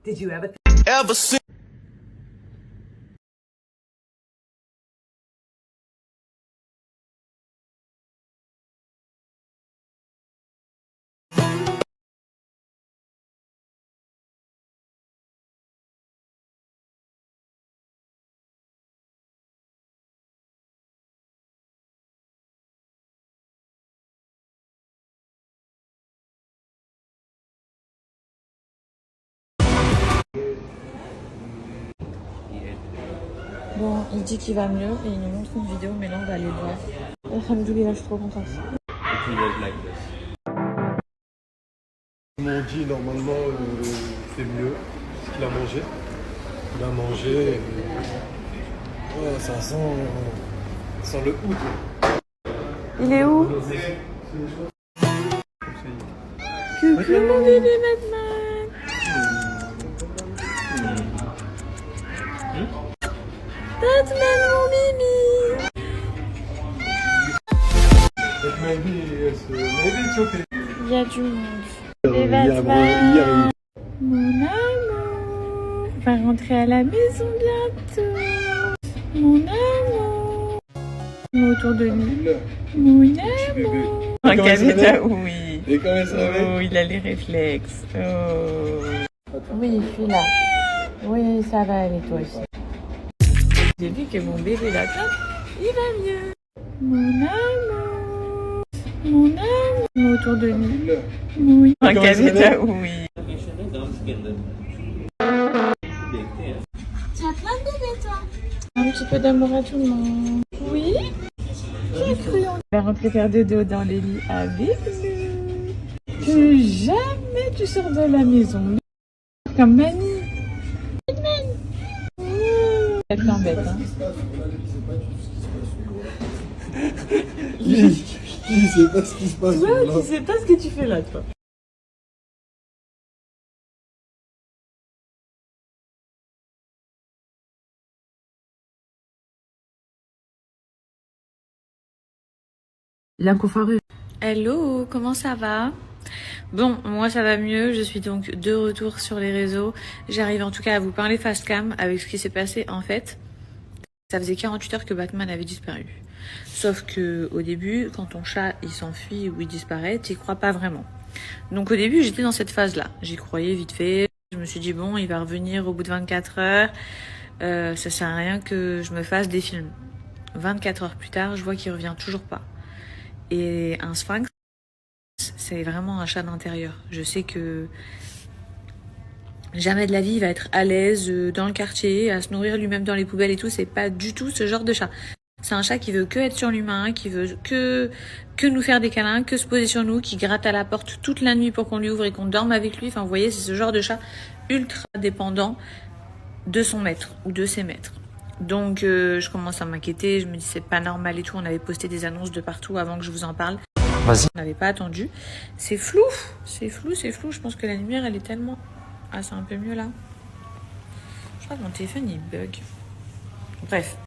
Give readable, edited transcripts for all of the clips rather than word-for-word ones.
Did you ever see? Bon, il dit qu'il va mieux et il nous montre une vidéo, mais là on va aller le voir. Alhamdoulilah, je suis trop contente. Ils m'ont dit normalement c'est mieux ce qu'il a mangé. Il a mangé et... ouais, ça sent le oud. Il est où? Coucou mon bébé Batman. Batman mon bébé. Il y a du monde. Et Batman, mon amour, va rentrer à la maison bientôt. Mon amour, autour de lui. Mon amour. Et comment il savait? Oui. Et comment il savait? Oh, il a les réflexes. Oh. Oui, je suis là. Oui, ça va aller toi aussi. J'ai vu que mon bébé là, il va mieux. Mon amour. Mon amour. Autour de lui. Oui. Et comment il savait? Oui. Tu as plein de bébés, toi. Un petit peu d'amour à tout le monde. Oui. J'ai cru. On va rentrer faire dodo dans les lits avec nous. Que jamais tu sors de la maison. Comme mamie. Elle t'embête, hein. Il sait pas ce qui se passe. Toi, tu sais pas ce que tu fais là, toi. L'inconfareux. Hello, comment ça va? Bon, moi ça va mieux, je suis donc de retour sur les réseaux. J'arrive en tout cas à vous parler face cam avec ce qui s'est passé en fait. Ça faisait 48 heures que Batman avait disparu. Sauf que au début, quand ton chat il s'enfuit ou il disparaît, t'y crois pas vraiment. Donc au début, j'étais dans cette phase-là. J'y croyais vite fait. Je me suis dit bon, il va revenir au bout de 24 heures. Ça sert à rien que je me fasse des films. 24 heures plus tard, je vois qu'il revient toujours pas. Et un sphinx, c'est vraiment un chat d'intérieur. Je sais que jamais de la vie il va être à l'aise dans le quartier, à se nourrir lui-même dans les poubelles et tout. C'est pas du tout ce genre de chat. C'est un chat qui veut que être sur l'humain, qui veut que nous faire des câlins, que se poser sur nous, qui gratte à la porte toute la nuit pour qu'on lui ouvre et qu'on dorme avec lui. Enfin, vous voyez, c'est ce genre de chat ultra dépendant de son maître ou de ses maîtres. Donc, je commence à m'inquiéter. Je me dis c'est pas normal et tout. On avait posté des annonces de partout avant que je vous en parle. Vas-y. On n'avait pas attendu. C'est flou, c'est flou, c'est flou. Je pense que la lumière, elle est tellement... Ah, c'est un peu mieux là. Je crois que mon téléphone, il bug. Bref.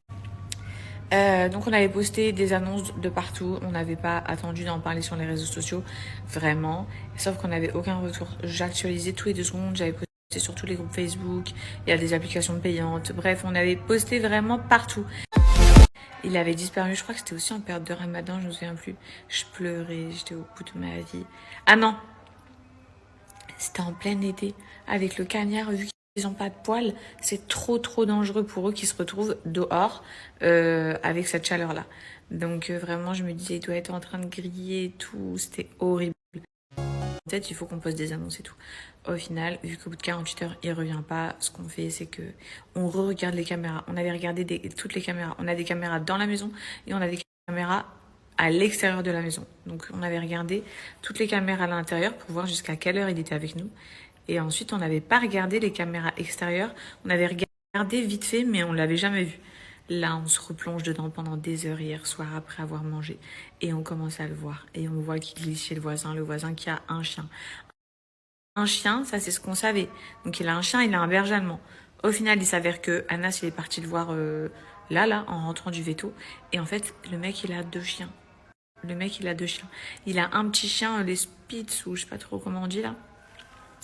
Donc on avait posté des annonces de partout, on n'avait pas attendu d'en parler sur les réseaux sociaux, vraiment, sauf qu'on n'avait aucun retour. J'actualisais tous les 2 secondes, j'avais posté sur tous les groupes Facebook, il y a des applications payantes, bref, on avait posté vraiment partout. Il avait disparu, je crois que c'était aussi en période de Ramadan, je me souviens plus. Je pleurais, j'étais au bout de ma vie. Ah non, c'était en plein été, avec le cagnard, vu qu'ils n'ont pas de poils, c'est trop dangereux pour eux qui se retrouvent dehors avec cette chaleur-là. Donc vraiment, je me disais, il doit être en train de griller et tout, c'était horrible. Peut-être il faut qu'on poste des annonces et tout. Au final, vu qu'au bout de 48 heures, il revient pas, ce qu'on fait, c'est que on re-regarde les caméras. On avait regardé toutes les caméras. On a des caméras dans la maison et on a des caméras à l'extérieur de la maison. Donc on avait regardé toutes les caméras à l'intérieur pour voir jusqu'à quelle heure il était avec nous. Et ensuite, on n'avait pas regardé les caméras extérieures. On avait regardé vite fait, mais on l'avait jamais vu. Là, on se replonge dedans pendant des heures hier soir après avoir mangé. Et on commence à le voir. Et on voit qu'il glisse chez le voisin qui a un chien. Un chien, ça c'est ce qu'on savait. Donc il a un chien, il a un berger allemand. Au final, il s'avère que Anas, il est parti le voir là, en rentrant du veto. Et en fait, le mec, il a 2 chiens. Le mec, il a 2 chiens. Il a un petit chien, les Spitz, ou je sais pas trop comment on dit là.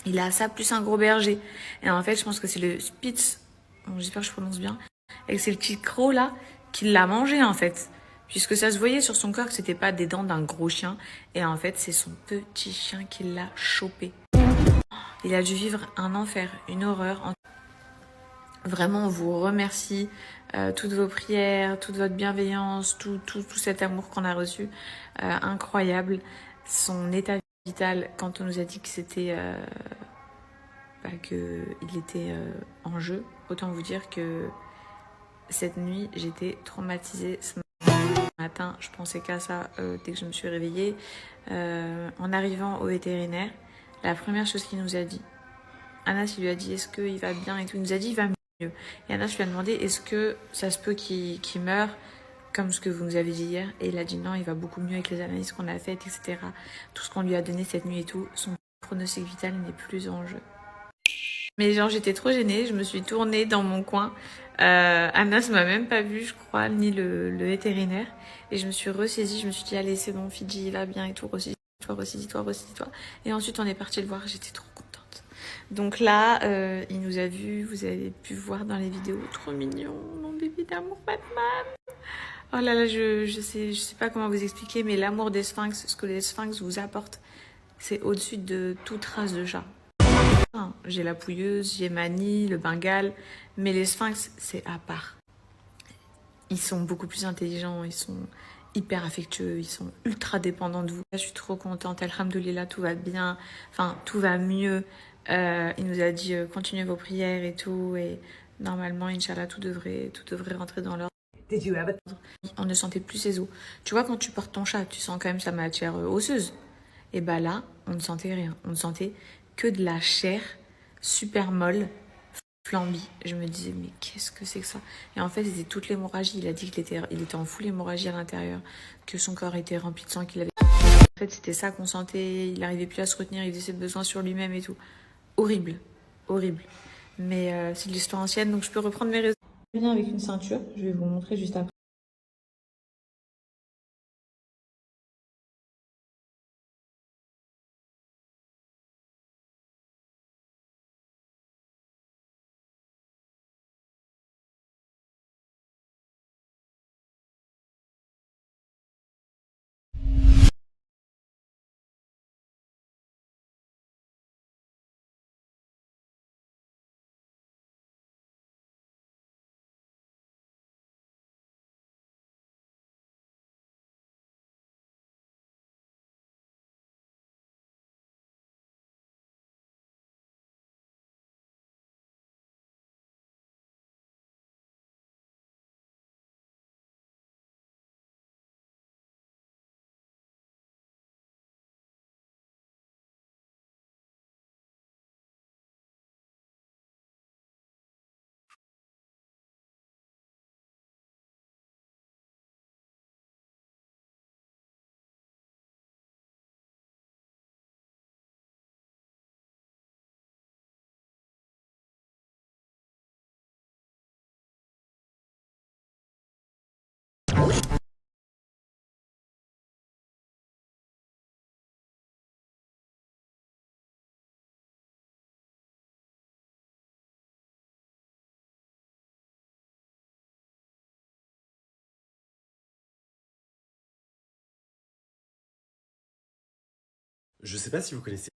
Il a ça plus un gros berger. Et en fait, je pense que c'est le Spitz, j'espère que je prononce bien, et que c'est le petit croc là qui l'a mangé en fait. Puisque ça se voyait sur son corps que c'était pas des dents d'un gros chien. Et en fait, c'est son petit chien qui l'a chopé. Il a dû vivre un enfer, une horreur. Vraiment, on vous remercie. Toutes vos prières, toute votre bienveillance, tout cet amour qu'on a reçu. Incroyable. Son état vital, quand on nous a dit que c'était... qu'il était en jeu, autant vous dire que cette nuit, j'étais traumatisée. Ce matin, je pensais qu'à ça dès que je me suis réveillée. En arrivant au vétérinaire, la première chose qu'il nous a dit, Anas, il lui a dit est-ce qu'il va bien et tout. Il nous a dit il va mieux. Et Anas lui a demandé est-ce que ça se peut qu'il meure comme ce que vous nous avez dit hier. Et il a dit non, il va beaucoup mieux avec les analyses qu'on a faites, etc. Tout ce qu'on lui a donné cette nuit et tout, son pronostic vital n'est plus en jeu. Mais genre, j'étais trop gênée, je me suis tournée dans mon coin. Anas m'a même pas vue, je crois, ni le vétérinaire. Et je me suis ressaisie, je me suis dit, allez, c'est bon, Fidji, il va bien et tout, ressaisis-toi, ressaisis-toi, ressaisis-toi. Et ensuite, on est parti le voir, j'étais trop contente. Donc là, il nous a vus, vous avez pu voir dans les vidéos, trop mignon, mon bébé d'amour Batman. Oh là là, je sais pas comment vous expliquer, mais l'amour des sphinx, ce que les sphinx vous apportent, c'est au-dessus de toute race de chat. J'ai la pouilleuse, j'ai Mani, le Bengale, mais les sphinx, c'est à part. Ils sont beaucoup plus intelligents, ils sont hyper affectueux, ils sont ultra dépendants de vous. Je suis trop contente, alhamdoulilah, tout va bien, enfin, tout va mieux. Il nous a dit, continuez vos prières et tout, et normalement, Inch'Allah, tout devrait rentrer dans l'ordre. On ne sentait plus ses os. Tu vois, quand tu portes ton chat, tu sens quand même sa matière osseuse. Et bah là, on ne sentait rien. On ne sentait que de la chair super molle, flambie. Je me disais, mais qu'est-ce que c'est que ça? Et en fait, c'était toute l'hémorragie. Il a dit qu'il était en full hémorragie à l'intérieur, que son corps était rempli de sang, qu'il avait... En fait, c'était ça qu'on sentait. Il n'arrivait plus à se retenir, il faisait ses besoins sur lui-même et tout. Horrible, horrible. Mais c'est de l'histoire ancienne, donc je peux reprendre mes raisons. Je viens avec une ceinture, je vais vous montrer juste après. Je sais pas si vous connaissez